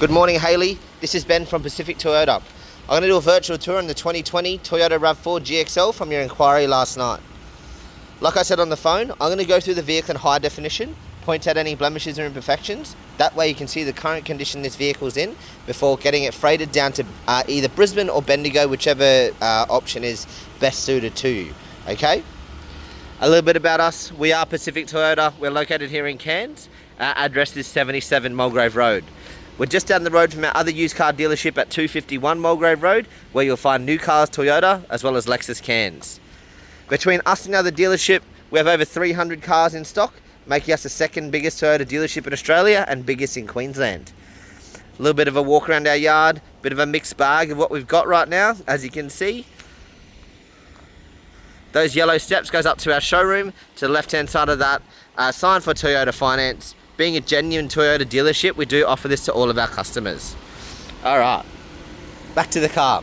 Good morning, Haley. This is Ben from Pacific Toyota. I'm going to do a virtual tour on the 2020 Toyota Rav4 GXL from your inquiry last night. Like I said on the phone, I'm going to go through the vehicle in high definition, point out any blemishes or imperfections. That way you can see the current condition this vehicle's in before getting it freighted down to either Brisbane or Bendigo, whichever option is best suited to you. Okay? A little bit about us. We are Pacific Toyota. We're located here in Cairns. Our address is 77 Mulgrave Road. We're just down the road from our other used car dealership at 251 Mulgrave Road, where you'll find New Cars Toyota as well as Lexus Cairns. Between us and the other dealership, we have over 300 cars in stock, making us the second biggest Toyota dealership in Australia and biggest in Queensland. A little bit of a walk around our yard, bit of a mixed bag of what we've got right now, as you can see. Those yellow steps goes up to our showroom. To the left-hand side of that, sign for Toyota Finance. Being a genuine Toyota dealership, we do offer this to all of our customers. All right, back to the car.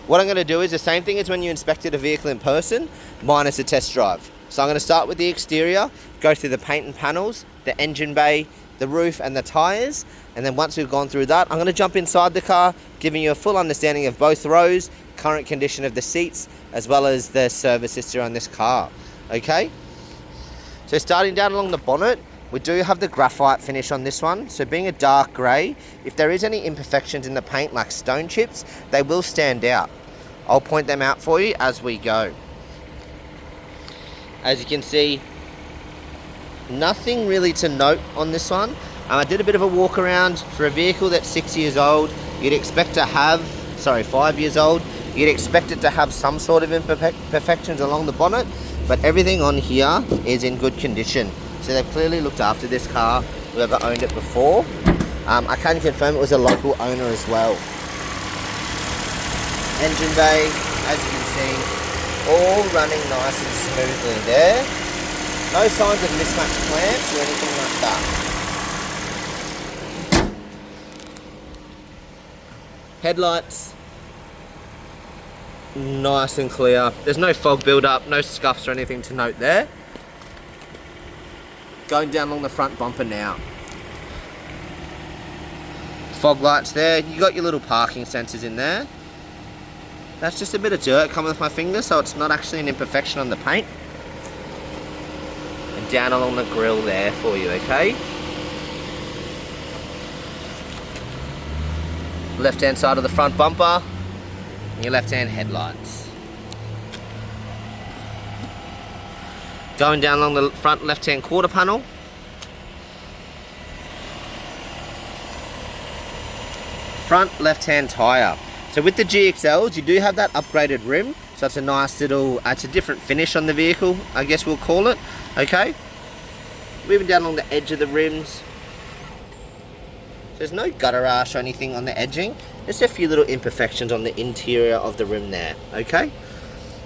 What I'm going to do is the same thing as when you inspected a vehicle in person, minus a test drive. So I'm going to start with the exterior, go through the paint and panels, the engine bay, the roof and the tyres, and then once we've gone through that, I'm going to jump inside the car, giving you a full understanding of both rows, current condition of the seats, as well as the service history on this car. Okay? So starting down along the bonnet, we do have the graphite finish on this one. So being a dark grey, if there is any imperfections in the paint like stone chips, they will stand out. I'll point them out for you as we go. As you can see, nothing really to note on this one. I did a bit of a walk around. For a vehicle that's 6 years old, you'd expect to have, 5 years old, you'd expect it to have some sort of imperfections along the bonnet, but everything on here is in good condition. So they've clearly looked after this car, whoever owned it before. I can confirm it was a local owner as well. Engine bay, as you can see, all running nice and smoothly there. No signs of mismatched clamps or anything like that. Headlights, nice and clear. There's no fog build-up, no scuffs or anything to note there. Going down along the front bumper now. Fog lights there. You got your little parking sensors in there. That's just a bit of dirt coming with my finger, so it's not actually an imperfection on the paint. And down along the grille there for you, okay? Left-hand side of the front bumper. And your left-hand headlights. Going down along the front left-hand quarter panel. Front left-hand tyre. So with the GXLs, you do have that upgraded rim. So it's a nice little, it's a different finish on the vehicle, I guess we'll call it. Okay. Moving down along the edge of the rims. There's no gutter rash or anything on the edging. Just a few little imperfections on the interior of the rim there. Okay.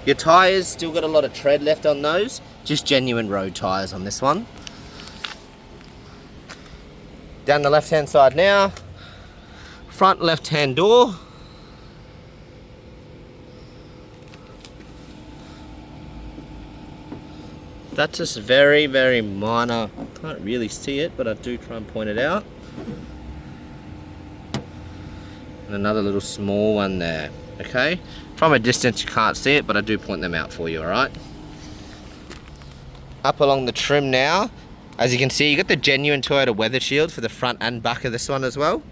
Your tyres, still got a lot of tread left on those. Just genuine road tyres on this one. Down the left-hand side now. Front left-hand door. That's just very, very minor. Can't really see it, but I do try and point it out. And another little small one there. Okay, from a distance you can't see it, but I do point them out for you, alright? Up along the trim now, as you can see, you got the genuine Toyota weather shield for the front and back of this one as well.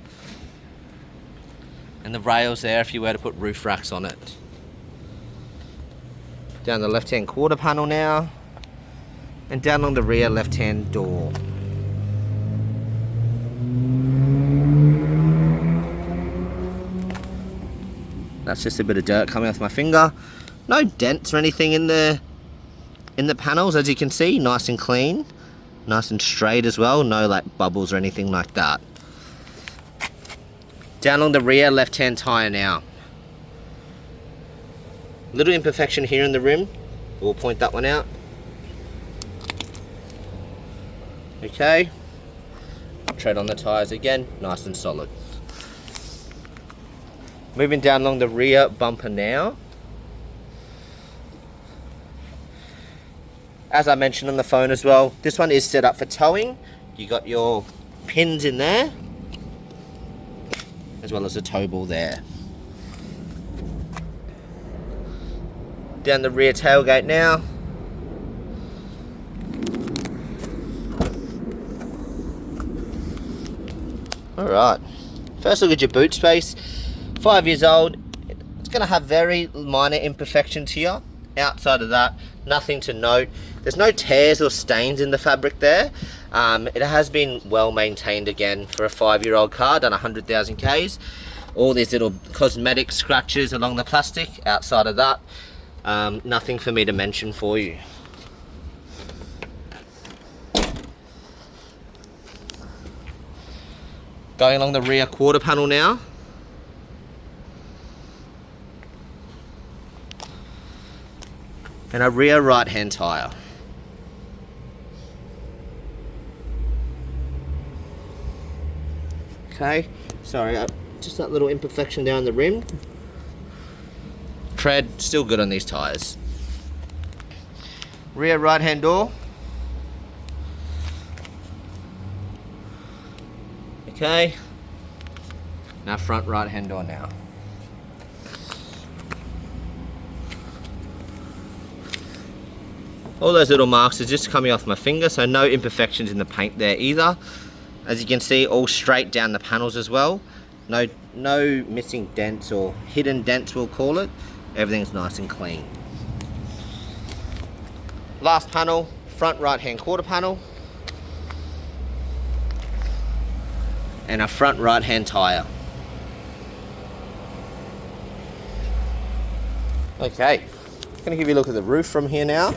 And the rails there if you were to put roof racks on it. Down the left-hand quarter panel now, and down on the rear left-hand door. That's just a bit of dirt coming off my finger. No dents or anything in the panels, as you can see. Nice and clean, nice and straight as well. No like bubbles or anything like that. Down on the rear left-hand tyre now. Little imperfection here in the rim. We'll point that one out. Okay. Tread on the tyres again, nice and solid. Moving down along the rear bumper now. As I mentioned on the phone as well, this one is set up for towing. You got your pins in there. as well as a tow ball there. Down the rear tailgate now. Alright, first look at your boot space. 5 years old, it's going to have very minor imperfections here. Outside of that, nothing to note. There's no tears or stains in the fabric there. It has been well maintained again for a 5-year-old car, done 100,000 Ks. All these little cosmetic scratches along the plastic. Outside of that, nothing for me to mention for you. Going along the rear quarter panel now. And a rear right hand tyre. Okay, sorry, just that little imperfection down the rim. Tread, still good on these tyres. Rear right hand door. Okay, now front right hand door now. All those little marks are just coming off my finger, so no imperfections in the paint there either. As you can see, all straight down the panels as well. No missing dents or hidden dents, we'll call it. Everything's nice and clean. Last panel, front right hand quarter panel. And a front right hand tyre. Okay, I'm going to give you a look at the roof from here now.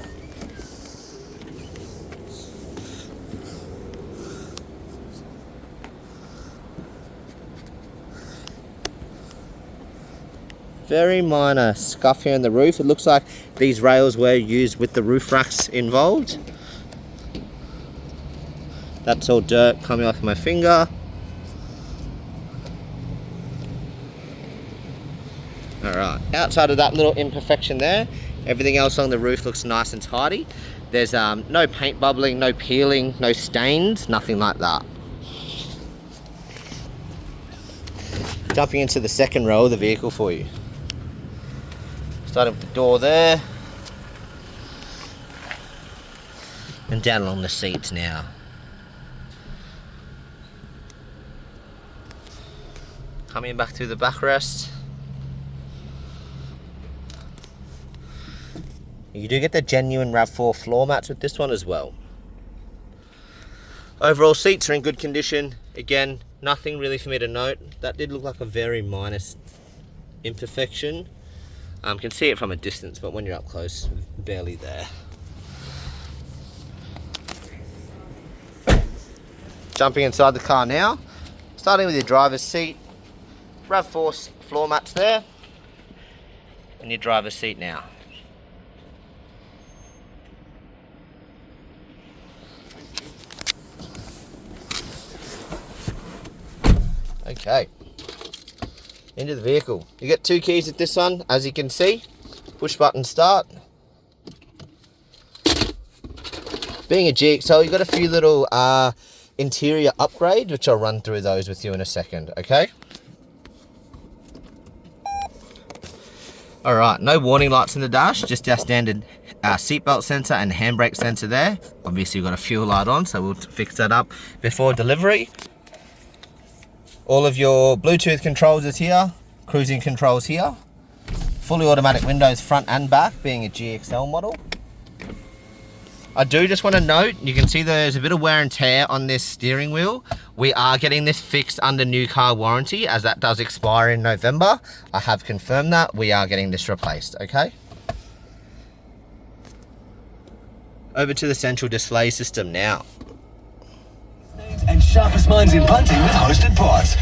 Very minor scuff here in the roof. It looks like these rails were used with the roof racks involved. That's all dirt coming off my finger. Alright, outside of that little imperfection there, everything else on the roof looks nice and tidy. There's no paint bubbling, no peeling, no stains, nothing like that. Jumping into the second row of the vehicle for you. Starting with the door there. And down along the seats now. Coming back through the backrest. You do get the genuine Rav4 floor mats with this one as well. Overall seats are in good condition. Again, nothing really for me to note. That did look like a very minor imperfection. Can see it from a distance, but when you're up close, barely there. Jumping inside the car now. Starting with your driver's seat. Rav4 floor mats there. And your driver's seat now. Okay, into the vehicle. You get 2 keys at this one, as you can see. Push button start. Being a GXL, you've got a few little interior upgrades, which I'll run through those with you in a second, okay? Alright, no warning lights in the dash, just our standard seatbelt sensor and handbrake sensor there. Obviously you've got a fuel light on, so we'll fix that up before delivery. All of your Bluetooth controls is here, cruising controls here. Fully automatic windows front and back, being a GXL model. I do just want to note, you can see there's a bit of wear and tear on this steering wheel. We are getting this fixed under new car warranty, as that does expire in November. I have confirmed that. We are getting this replaced, okay? Over to the central display system now. And sharpest minds in punting with hosted pods.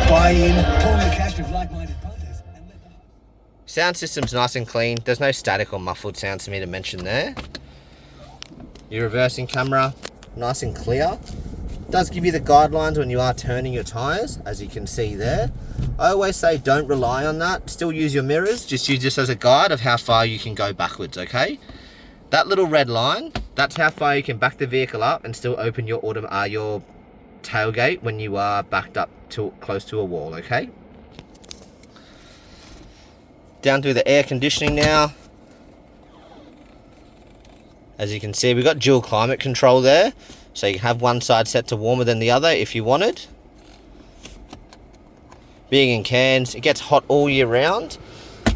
Buy in, pool your cash with like-minded punters, and let the Sound system's nice and clean. There's no static or muffled sounds for me to mention there. Your reversing camera, nice and clear. Does give you the guidelines when you are turning your tyres, as you can see there. I always say don't rely on that. Still use your mirrors. Just use this as a guide of how far you can go backwards, okay? That little red line, that's how far you can back the vehicle up and still open your tailgate when you are backed up to close to a wall, okay? Down through the air conditioning now. As you can see, we've got dual climate control there, so you can have one side set to warmer than the other if you wanted. Being in Cairns, it gets hot all year round,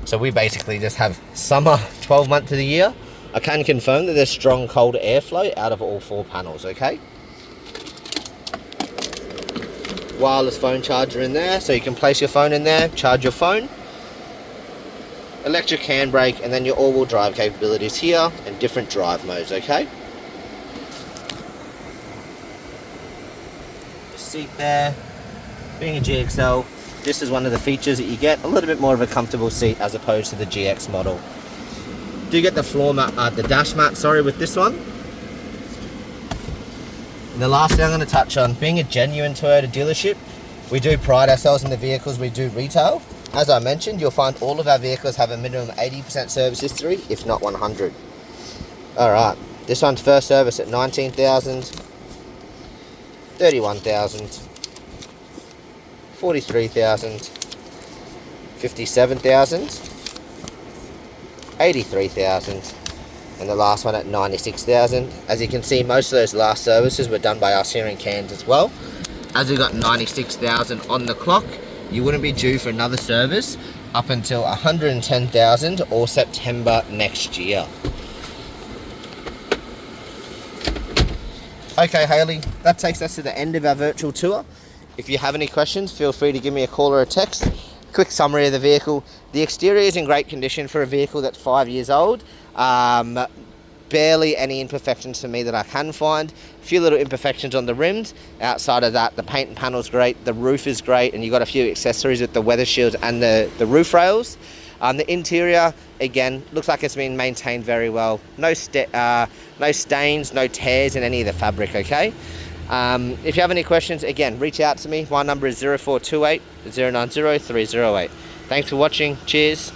so we basically just have summer 12 months of the year. I can confirm that there's strong cold airflow out of all 4 panels, okay? Wireless phone charger in there, so you can place your phone in there, charge your phone. Electric handbrake, and then your all-wheel drive capabilities here, and different drive modes, okay? The seat there, being a GXL, this is one of the features that you get, a little bit more of a comfortable seat as opposed to the GX model. Do get the floor mat, the dash mat, sorry, with this one. And the last thing I'm going to touch on, being a genuine Toyota dealership, we do pride ourselves in the vehicles we do retail. As I mentioned, you'll find all of our vehicles have a minimum 80% service history, if not 100. Alright, this one's first service at 19,000, 31,000, 43,000, 57,000, 83,000, and the last one at 96,000. As you can see, most of those last services were done by us here in Cairns as well. As we got 96,000 on the clock, you wouldn't be due for another service up until 110,000 or September next year. Okay, Hayley, that takes us to the end of our virtual tour. If you have any questions, feel free to give me a call or a text. Quick summary of the vehicle. The exterior is in great condition for a vehicle that's 5 years old. Barely any imperfections for me that I can find. A few little imperfections on the rims. Outside of that, the paint and panel's great, the roof is great, and you've got a few accessories with the weather shields and the roof rails. The interior, again, looks like it's been maintained very well. No stains, no tears in any of the fabric, okay? If you have any questions, again, reach out to me. My number is 0428 090 308. Thanks for watching. Cheers.